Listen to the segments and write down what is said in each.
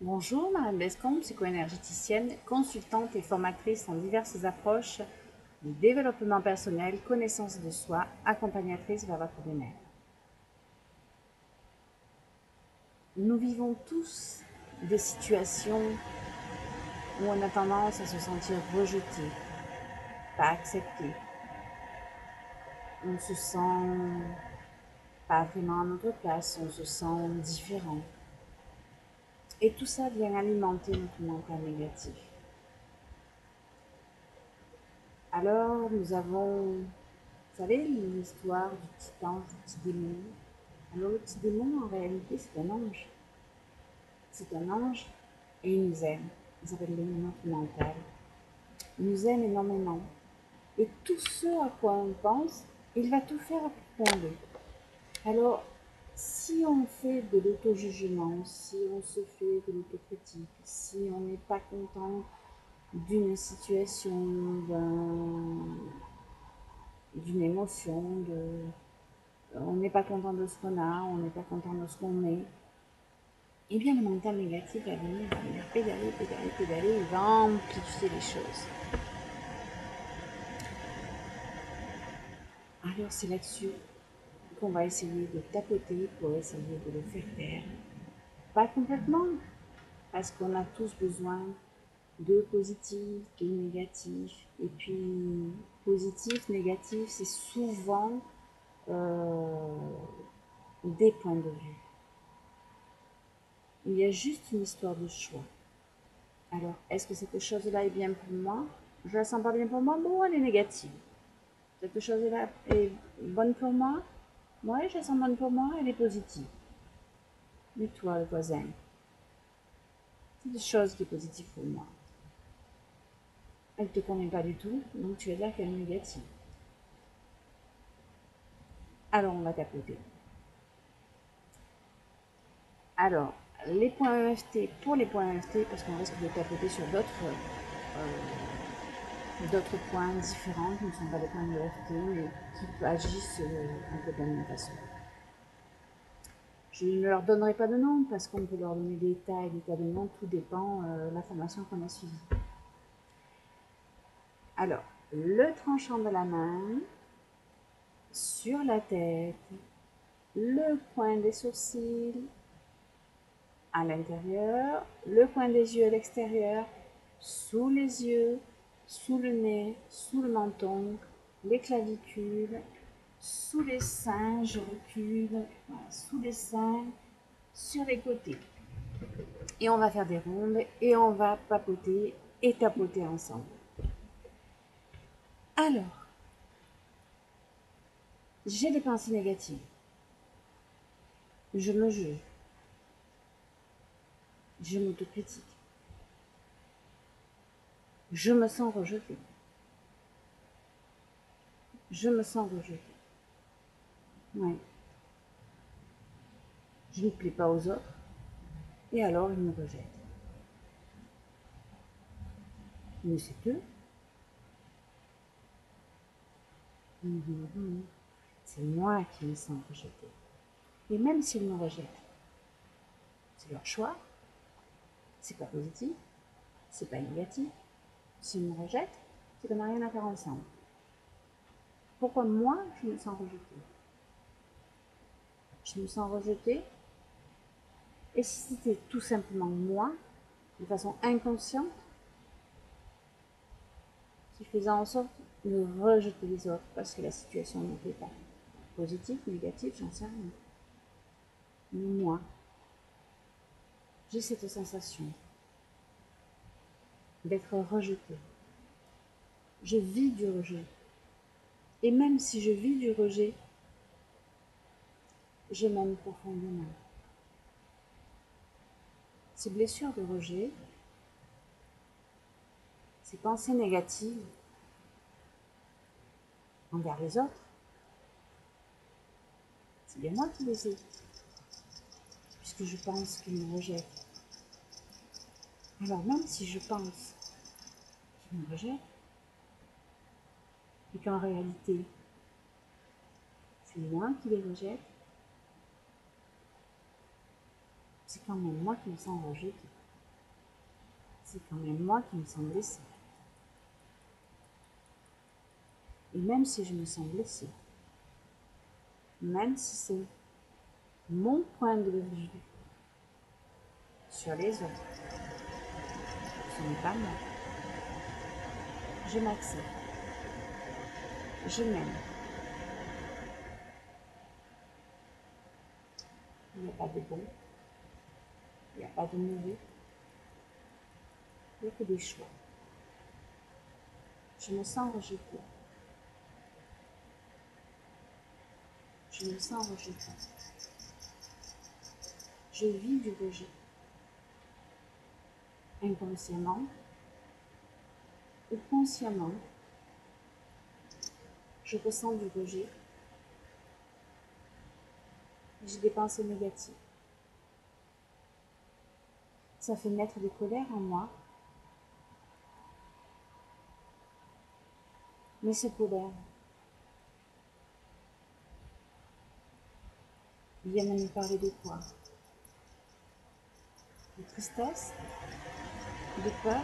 Bonjour, Marianne Bescombe, psycho-énergéticienne, consultante et formatrice en diverses approches du développement personnel, connaissance de soi, accompagnatrice vers votre bien-être. Nous vivons tous des situations où on a tendance à se sentir rejeté, pas accepté. On se sent pas vraiment à notre place, on se sent différent. Et tout ça vient alimenter notre mental négatif. Alors, nous avons, vous savez, l'histoire du petit ange, du petit démon. Alors, le petit démon, en réalité, c'est un ange. C'est un ange et il nous aime. Il s'appelle notre mental. Il nous aime énormément. Et tout ce à quoi on pense, il va tout faire pour tomber. Alors, si on fait de l'auto-jugement, si on se fait de l'autocritique, si on n'est pas content d'une situation, d'une émotion, on n'est pas content de ce qu'on a, on n'est pas content de ce qu'on est, eh bien le mental négatif va venir pédaler, pédaler, pédaler, il va amplifier les choses. Alors c'est là-dessus qu'on va essayer de tapoter pour essayer de le faire taire. Pas complètement, parce qu'on a tous besoin de positif, de négatif. Et puis positif, négatif, c'est souvent des points de vue. Il y a juste une histoire de choix. Alors, est-ce que cette chose-là est bien pour moi? Je la sens pas bien pour moi? Bon, elle est négative. Cette chose-là est bonne pour moi? Oui, je la sens bonne pour moi, elle est positive. Mais toi, le voisin, c'est des choses qui est positive pour moi. Elle ne te convient pas du tout, donc tu vas dire qu'elle est négative. Alors, on va tapoter. Alors, les points EFT, pour les points EFT, parce qu'on risque de tapoter sur d'autres points différents qui ne sont pas des points EFT, mais qui agissent un peu de la même façon. Je ne leur donnerai pas de nom parce qu'on peut leur donner des tas et des tas de noms, tout dépend de la formation qu'on a suivie. Alors, le tranchant de la main, sur la tête, le coin des sourcils à l'intérieur, le coin des yeux à l'extérieur, sous les yeux, sous le nez, sous le menton, les clavicules, sous les seins, je recule, voilà, sous les seins, sur les côtés. Et on va faire des rondes et on va papoter et tapoter ensemble. Alors, j'ai des pensées négatives. Je me juge. Je m'autocritique. Je me sens rejetée. Je me sens rejetée. Ouais. Je ne plais pas aux autres. Et alors, ils me rejettent. Mais c'est eux. C'est moi qui me sens rejetée. Et même s'ils me rejettent, c'est leur choix. C'est pas positif. C'est pas négatif. S'ils me rejettent, c'est qu'on n'a rien à faire ensemble. Pourquoi moi, je me sens rejetée? Je me sens rejetée. Et si c'était tout simplement moi, de façon inconsciente, qui faisait en sorte de rejeter les autres parce que la situation n'était pas positive, négative, j'en sais rien. Mais moi, j'ai cette sensation d'être rejetée. Je vis du rejet. Et même si je vis du rejet, je m'aime profondément. Ces blessures de rejet, ces pensées négatives envers les autres, c'est bien moi qui les ai, puisque je pense qu'ils me rejettent. Alors même si je pense qu'ils me rejettent, et qu'en réalité, c'est moi qui les rejette, c'est quand même moi qui me sens rejetée. c'est quand même moi qui me sens blessée. Et même si je me sens blessée, même si c'est mon point de vue sur les autres, ce n'est pas moi. Je m'accepte. Je m'aime. Il n'y a pas de bon. Il n'y a pas de mauvais. Il n'y a que des choix. Je me sens rejetée. Je me sens rejetée. Je vis du rejet. Inconsciemment ou consciemment, je ressens du rejet. J'ai des pensées négatives. Ça fait naître des colères en moi. Mais ces colères viennent me parler de quoi? De tristesse, de peur.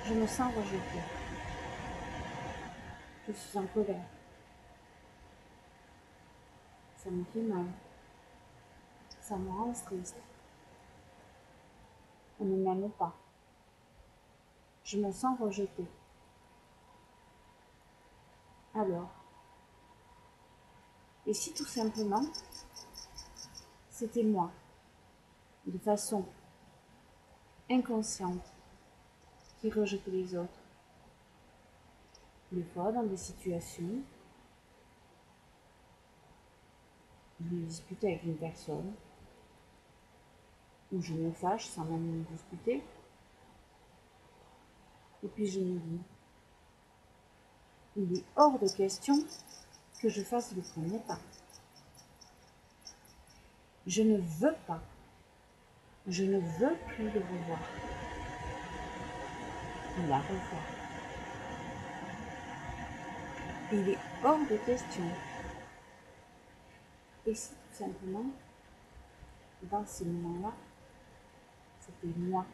Je me sens rejetée. Je suis en colère. Ça me fait mal. Ça me rend triste. On ne m'aime pas. Je me sens rejetée. Alors, et si tout simplement, c'était moi, de façon inconsciente, qui rejetait les autres, des fois dans des situations où je me dispute avec une personne, où je me fâche sans même me disputer, et puis je me dis, il est hors de question que je fasse le premier pas. Je ne veux pas. Je ne veux plus le revoir. La revoir. Il est hors de question. Et si tout simplement, dans ces moments-là, c'était moi,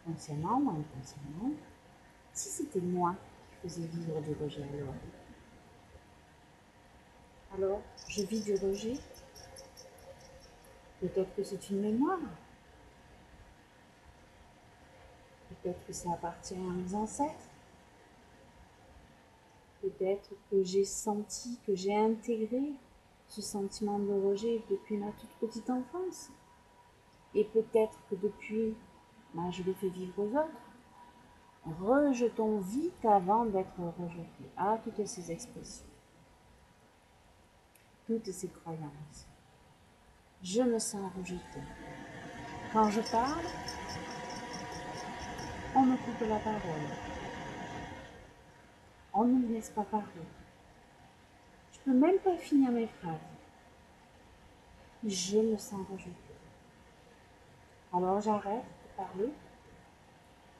consciemment ou inconsciemment, si c'était moi qui faisais vivre du rejet alors je vis du rejet. Peut-être que c'est une mémoire. Peut-être que ça appartient à mes ancêtres. Peut-être que j'ai senti, que j'ai intégré ce sentiment de rejet depuis ma toute petite enfance. Et peut-être que depuis, je le fais vivre aux autres. Rejetons vite avant d'être rejeté. Ah, toutes ces expressions, toutes ces croyances. Je me sens rejetée. Quand je parle, on me coupe la parole. On ne me laisse pas parler. Je ne peux même pas finir mes phrases. Je me sens rejetée. Alors j'arrête de parler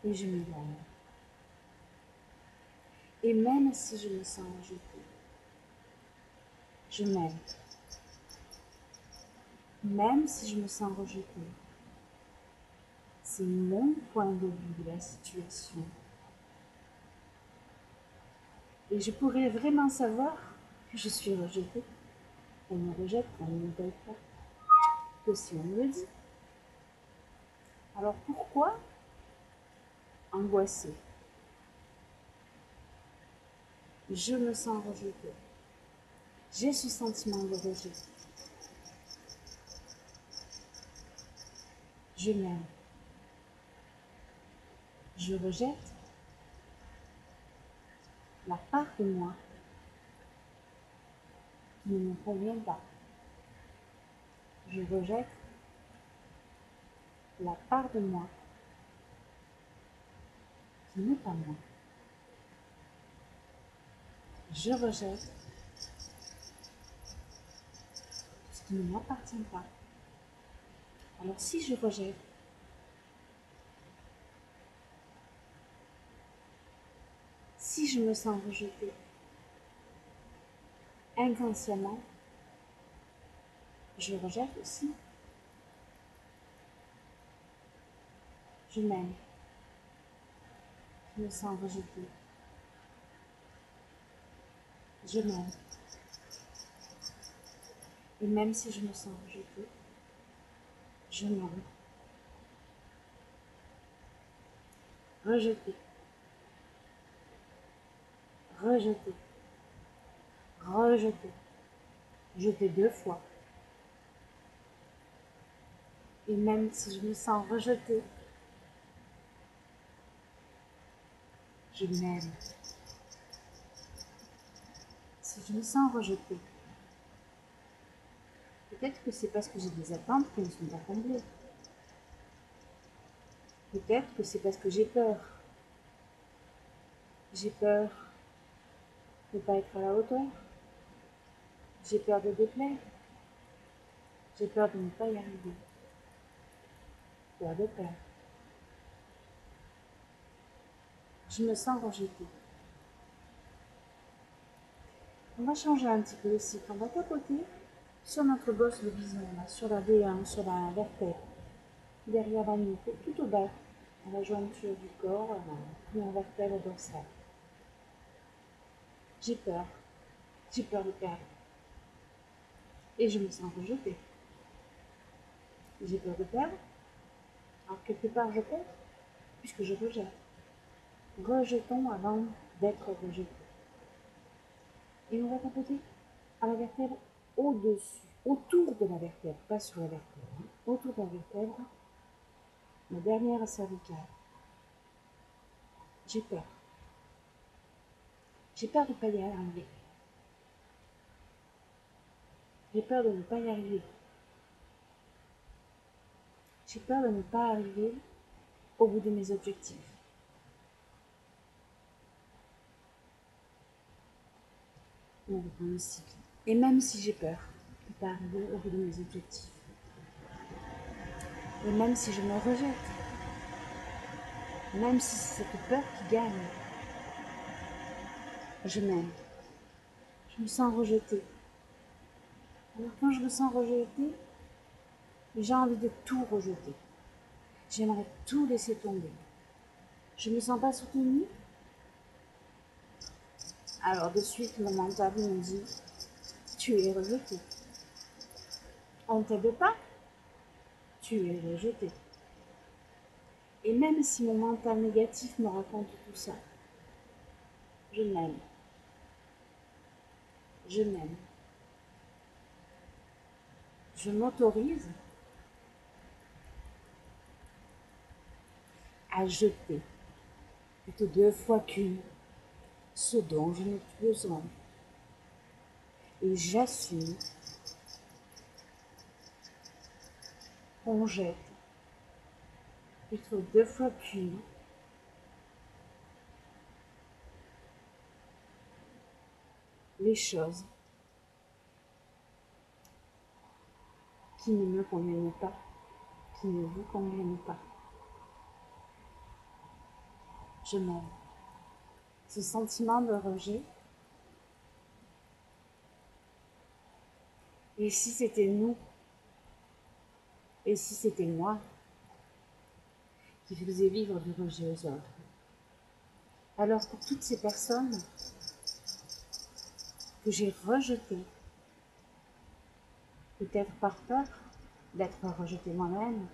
et je m'éloigne. Et même si je me sens rejetée, je m'aime. Même si je me sens rejetée, c'est mon point de vue de la situation. Et je pourrais vraiment savoir que je suis rejetée. On me rejette, on ne me paye pas. Que si on me le dit. Alors pourquoi angoisser? Je me sens rejetée. J'ai ce sentiment de rejet. Je m'aime. Je rejette la part de moi qui ne me convient pas. Je rejette la part de moi qui n'est pas moi. Je rejette ce qui ne m'appartient pas. Alors si je rejette, si je me sens rejetée, inconsciemment, je rejette aussi. Je m'aime. Je me sens rejetée. Je m'aime. Et même si je me sens rejetée, je m'aime. Rejetée. Rejetée. Rejetée. Jetée 2 fois. Et même si je me sens rejetée, je m'aime. Si je me sens rejetée, peut-être que c'est parce que j'ai des attentes qui ne sont pas comblées. Peut-être que c'est parce que j'ai peur. J'ai peur de ne pas être à la hauteur. J'ai peur de déplaire. J'ai peur de ne pas y arriver. Peur de perdre. Je me sens rejetée. On va changer un petit peu le cycle. On va tapoter sur notre bosse de vision, là, sur la V1, sur la vertèbre, derrière la nuque, tout au bas, à la jointure du corps, la première vertèbre dorsale. J'ai peur de perdre. Et je me sens rejetée. J'ai peur de perdre. Alors quelque part je perds, puisque je rejette. Rejetons avant d'être rejeté. Et on va tapoter à la vertèbre au-dessus, autour de la vertèbre, pas sur la vertèbre, hein, autour de la vertèbre, la dernière cervicale. J'ai peur. J'ai peur de ne pas y arriver. J'ai peur de ne pas y arriver. J'ai peur de ne pas arriver au bout de mes objectifs. On reprend le cycle. Et même si j'ai peur de ne pas arriver au bout de mes objectifs, et même si je me rejette, même si c'est cette peur qui gagne, je m'aime. Je me sens rejetée. Alors quand je me sens rejetée, j'ai envie de tout rejeter. J'aimerais tout laisser tomber. Je ne me sens pas soutenue. Alors de suite, mon mental me dit, tu es rejeté. On ne t'aide pas, tu es rejeté. Et même si mon mental négatif me raconte tout ça, je m'aime. Je m'aime. Je m'autorise à jeter, plutôt 2 fois qu'une, ce dont je n'ai plus besoin. Et j'assume qu'on jette, plutôt 2 fois qu'une, les choses qui ne me conviennent pas, qui ne vous conviennent pas. Je m'aime. Ce sentiment de rejet, et si c'était nous, et si c'était moi qui faisais vivre du rejet aux autres. Alors pour toutes ces personnes que j'ai rejetées, peut-être par peur d'être rejetée moi-même,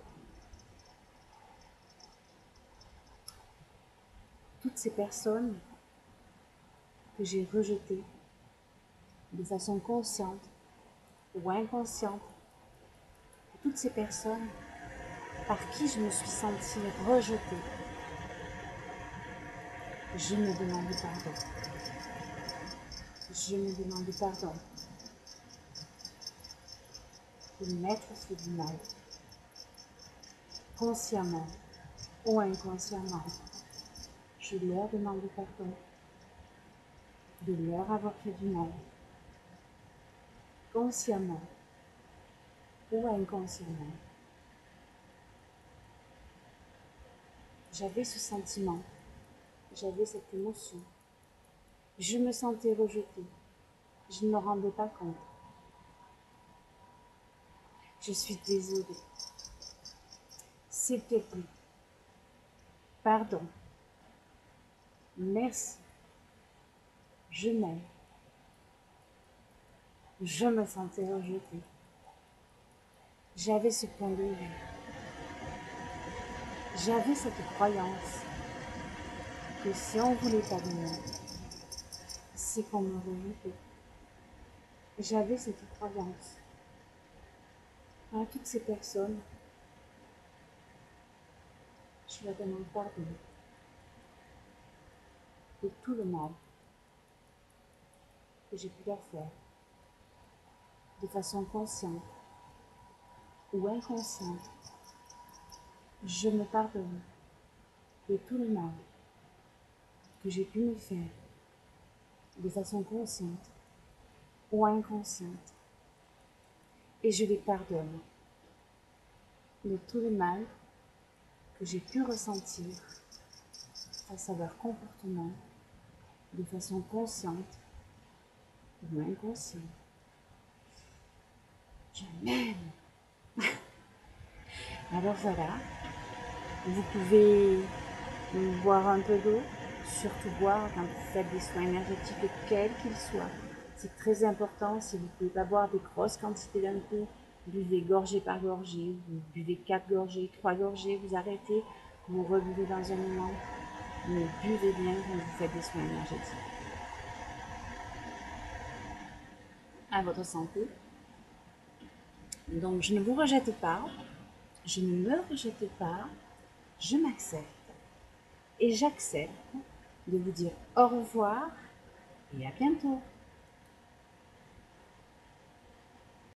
toutes ces personnes que j'ai rejetées de façon consciente ou inconsciente, toutes ces personnes par qui je me suis sentie rejetée, je me demande pardon. Je me demande pardon de m'être fait du mal, consciemment ou inconsciemment. Je leur demande pardon de leur avoir fait du mal, consciemment ou inconsciemment. J'avais ce sentiment, j'avais cette émotion. Je me sentais rejetée. Je ne me rendais pas compte. Je suis désolée. S'il te plaît, pardon, merci, je m'aime, je me sentais rejetée. J'avais ce point de vue, j'avais cette croyance que si on voulait pas de moi, c'est qu'on me rejetait. J'avais cette croyance. À toutes ces personnes, je leur demande pardon de tout le mal que j'ai pu leur faire, de façon consciente ou inconsciente. Je me pardonne de tout le mal que j'ai pu me faire, de façon consciente ou inconsciente. Et je les pardonne de tout le mal que j'ai pu ressentir face à leur comportement, de façon consciente ou inconsciente. Je m'aime. Alors voilà, vous pouvez boire un peu d'eau, surtout boire quand vous faites des soins énergétiques, quels qu'ils soient. C'est très important. Si vous ne pouvez pas boire des grosses quantités d'un coup, buvez gorgée par gorgée, vous buvez 4 gorgées, 3 gorgées, vous arrêtez, vous rebuvez dans un moment, mais buvez bien quand vous faites des soins énergétiques. À votre santé. Donc je ne vous rejette pas, je ne me rejette pas, je m'accepte et j'accepte de vous dire au revoir et à bientôt.